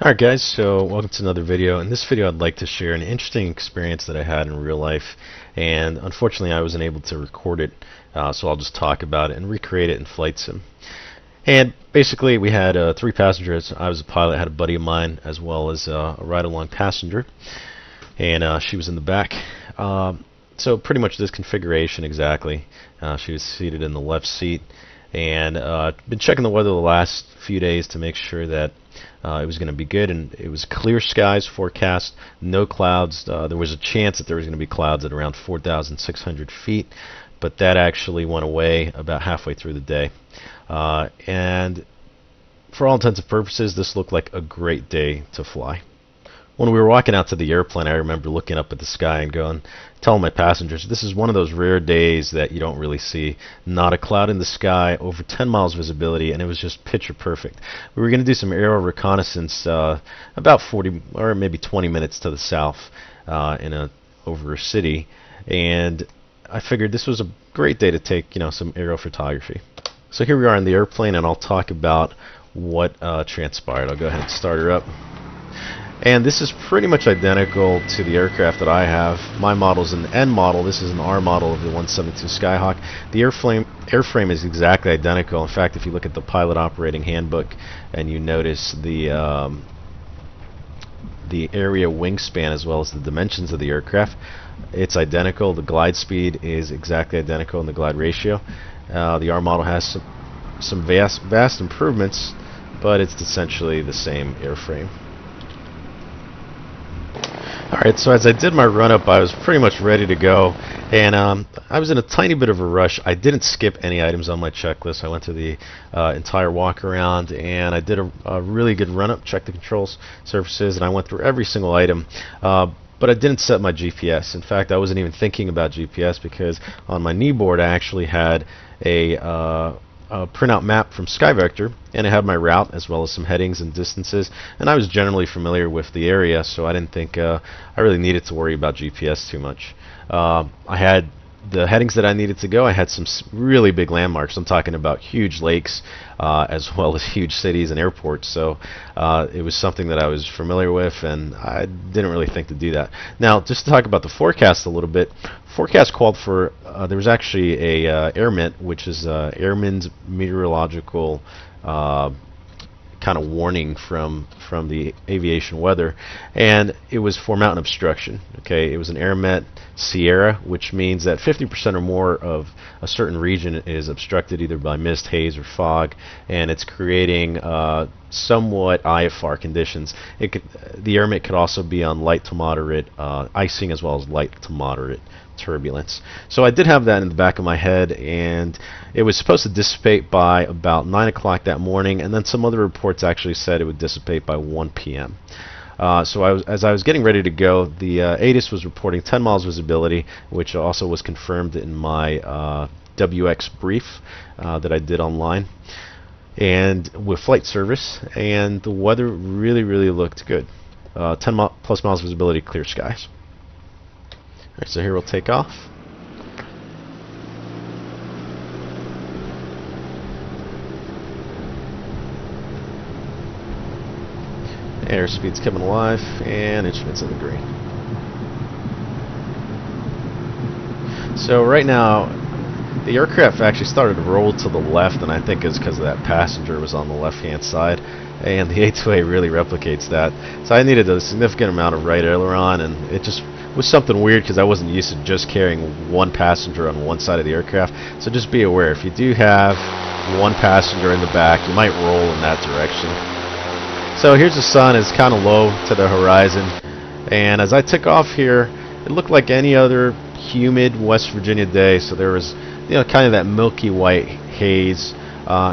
Alright guys, so welcome to another video. In this video I'd like to share an interesting experience that I had in real life, and unfortunately I wasn't able to record it, so I'll just talk about it and recreate it in Flight Sim. And basically we had three passengers. I was a pilot, had a buddy of mine as well as a ride-along passenger, and she was in the back. So pretty much this configuration exactly. She was seated in the left seat, and been checking the weather the last few days to make sure that it was going to be good, and it was clear skies forecast, no clouds. There was a chance that there was going to be clouds at around 4,600 feet, but that actually went away about halfway through the day. And for all intents and purposes, this looked like a great day to fly. When we were walking out to the airplane, I remember looking up at the sky and telling my passengers, this is one of those rare days that you don't really see. Not a cloud in the sky, over 10 miles visibility, and it was just picture perfect. We were going to do some aerial reconnaissance about 40 or maybe 20 minutes to the south over a city, and I figured this was a great day to take some aerial photography. So here we are in the airplane, and I'll talk about what transpired. I'll go ahead and start her up. And this is pretty much identical to the aircraft that I have. My model is an N model. This is an R model of the 172 Skyhawk. The airframe is exactly identical. In fact, if you look at the pilot operating handbook and you notice the area wingspan as well as the dimensions of the aircraft, it's identical. The glide speed is exactly identical in the glide ratio. The R model has some vast improvements, but it's essentially the same airframe. Alright, so as I did my run-up, I was pretty much ready to go, and I was in a tiny bit of a rush. I didn't skip any items on my checklist. I went through the entire walk-around, and I did a really good run-up, checked the controls surfaces, and I went through every single item. But I didn't set my GPS. In fact, I wasn't even thinking about GPS because on my knee board I actually had a printout map from SkyVector, and it had my route as well as some headings and distances, and I was generally familiar with the area, so I didn't think I really needed to worry about GPS too much. I had the headings that I needed to go. I had some really big landmarks. I'm talking about huge lakes as well as huge cities and airports, so it was something that I was familiar with, and I didn't really think to do that. Now, just to talk about the forecast a little bit, forecast called for, there was actually a AirMet, which is Airman's Meteorological kind of warning from the aviation weather, and it was for mountain obstruction. Okay, it was an AirMet Sierra, which means that 50% or more of a certain region is obstructed either by mist, haze, or fog, and it's creating somewhat IFR conditions. The AirMet could also be on light to moderate icing as well as light to moderate turbulence. So I did have that in the back of my head, and it was supposed to dissipate by about 9 o'clock that morning, and then some other reports actually said it would dissipate by 1 p.m. So as I was getting ready to go, the ATIS was reporting 10 miles visibility, which also was confirmed in my WX brief that I did online and with flight service, and the weather really looked good. 10 plus miles visibility, clear skies. Alright, so here we'll take off. Airspeed's coming alive, and instruments in the green. So right now, the aircraft actually started to roll to the left, and I think it's because that passenger was on the left-hand side, and the A2A really replicates that. So I needed a significant amount of right aileron, and it just was something weird because I wasn't used to just carrying one passenger on one side of the aircraft. So just be aware, if you do have one passenger in the back, you might roll in that direction. So here's the sun. It's kind of low to the horizon, and as I took off here, it looked like any other humid West Virginia day. So there was kind of that milky white haze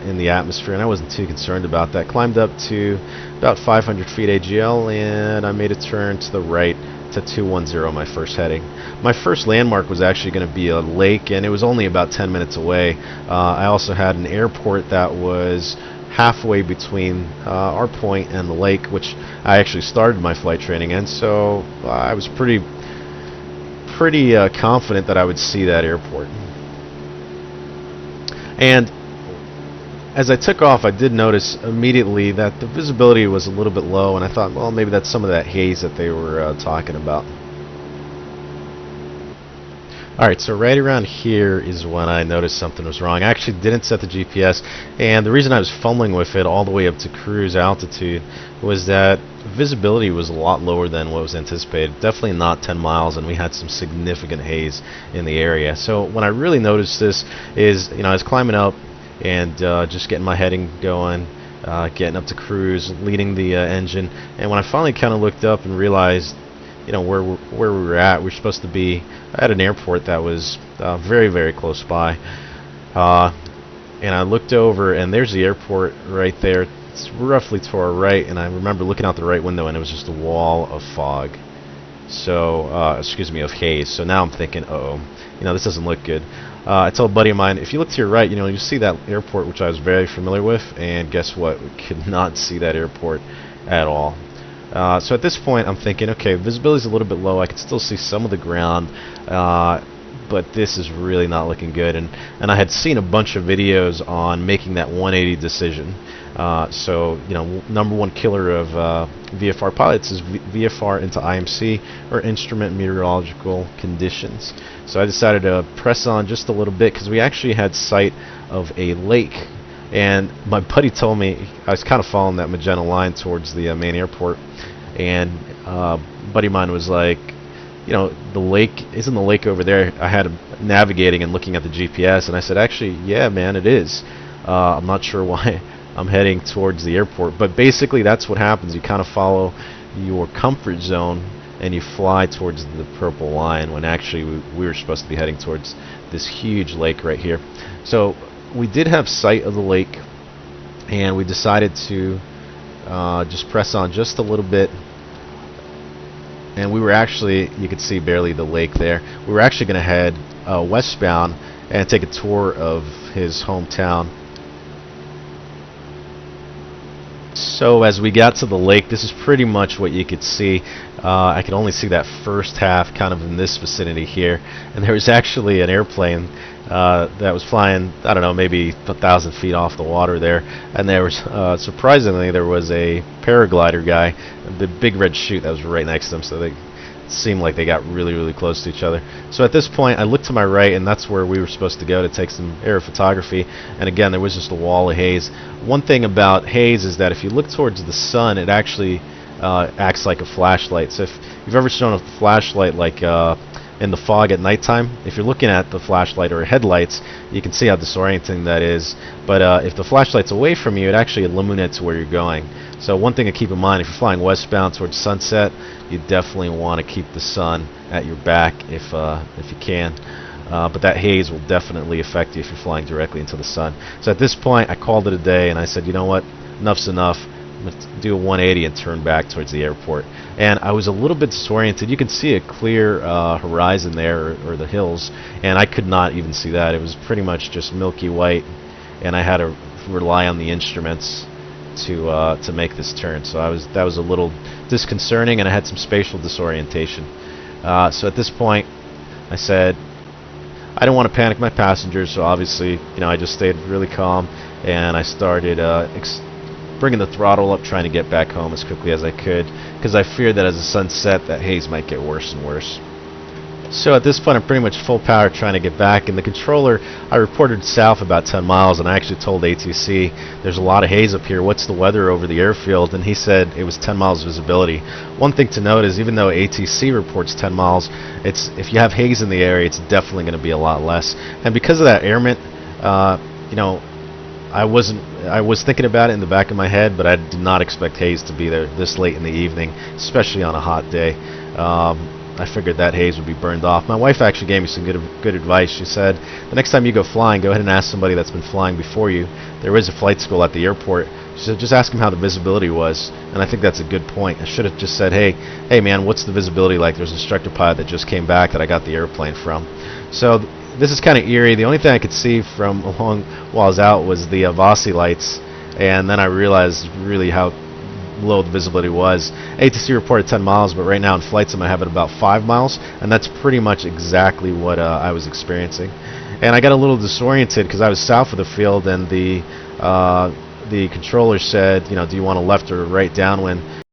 in the atmosphere, and I wasn't too concerned about that. Climbed up to about 500 feet AGL, and I made a turn to the right to 210, my first heading. My first landmark was actually going to be a lake, and it was only about 10 minutes away. I also had an airport that was halfway between our point and the lake, which I actually started my flight training in, so I was pretty confident that I would see that airport. And as I took off, I did notice immediately that the visibility was a little bit low, and I thought, well, maybe that's some of that haze that they were talking about. Alright, so right around here is when I noticed something was wrong. I actually didn't set the GPS, and the reason I was fumbling with it all the way up to cruise altitude was that visibility was a lot lower than what was anticipated. Definitely not 10 miles, and we had some significant haze in the area. So when I really noticed this is, I was climbing up and just getting my heading going, getting up to cruise, leading the engine, and when I finally kind of looked up and realized where we were at. We were supposed to be at an airport that was very, very close by. And I looked over, and there's the airport right there. It's roughly to our right, and I remember looking out the right window, and it was just a wall of fog. So, excuse me, of haze. So now I'm thinking, uh-oh, this doesn't look good. I told a buddy of mine, if you look to your right, you see that airport, which I was very familiar with, and guess what? We could not see that airport at all. So at this point, I'm thinking, okay, visibility is a little bit low. I can still see some of the ground, but this is really not looking good. And I had seen a bunch of videos on making that 180 decision. So number one killer of VFR pilots is VFR into IMC, or instrument meteorological conditions. So I decided to press on just a little bit because we actually had sight of a lake. And my buddy told me, I was kind of following that magenta line towards the main airport, and a buddy of mine was like, the lake, isn't the lake over there? I had him navigating and looking at the GPS, and I said, actually, yeah, man, it is. I'm not sure why I'm heading towards the airport, but basically that's what happens. You kind of follow your comfort zone, and you fly towards the purple line when actually we were supposed to be heading towards this huge lake right here. So we did have sight of the lake, and we decided to just press on just a little bit, and we were actually, you could see barely the lake there. We were actually going to head westbound and take a tour of his hometown. So as we got to the lake, this is pretty much what you could see. I could only see that first half kind of in this vicinity here, and there was actually an airplane that was flying, I don't know, maybe 1,000 feet off the water there, and there was surprisingly there was a paraglider guy, the big red chute that was right next to him, so they seemed like they got really, really close to each other. So at this point I looked to my right, and that's where we were supposed to go to take some aerial photography, and again there was just a wall of haze. One thing about haze is that if you look towards the sun, it actually acts like a flashlight. So if you've ever shown a flashlight like in the fog at nighttime, if you're looking at the flashlight or headlights, you can see how disorienting that is. But if the flashlight's away from you, it actually illuminates where you're going. So one thing to keep in mind, if you're flying westbound towards sunset, you definitely want to keep the sun at your back if you can. But that haze will definitely affect you if you're flying directly into the sun. So at this point, I called it a day, and I said, you know what, enough's enough. I'm going to do a 180 and turn back towards the airport. And I was a little bit disoriented. You can see a clear horizon there, or the hills, and I could not even see that. It was pretty much just milky white, and I had to rely on the instruments to make this turn. So that was a little disconcerting, and I had some spatial disorientation. So at this point, I said, I don't want to panic my passengers, so obviously, I just stayed really calm, and I started bringing the throttle up, trying to get back home as quickly as I could, because I feared that as the sun set, that haze might get worse and worse. So at this point, I'm pretty much full power trying to get back, and the controller, I reported south about 10 miles, and I actually told ATC, there's a lot of haze up here, what's the weather over the airfield? And he said it was 10 miles visibility. One thing to note is even though ATC reports 10 miles, if you have haze in the area, it's definitely going to be a lot less. And because of that airment, I was thinking about it in the back of my head, but I did not expect haze to be there this late in the evening, especially on a hot day. I figured that haze would be burned off. My wife actually gave me some good advice. She said, the next time you go flying, go ahead and ask somebody that's been flying before you. There is a flight school at the airport. She said, just ask them how the visibility was. And I think that's a good point. I should have just said, hey man, what's the visibility like? There's an instructor pilot that just came back that I got the airplane from. So this is kind of eerie. The only thing I could see from along while I was out was the Vasi lights, and then I realized really how low the visibility was. ATC reported 10 miles, but right now in flights I'm going to have it about 5 miles, and that's pretty much exactly what I was experiencing. And I got a little disoriented because I was south of the field, and the the controller said, do you want a left or right downwind?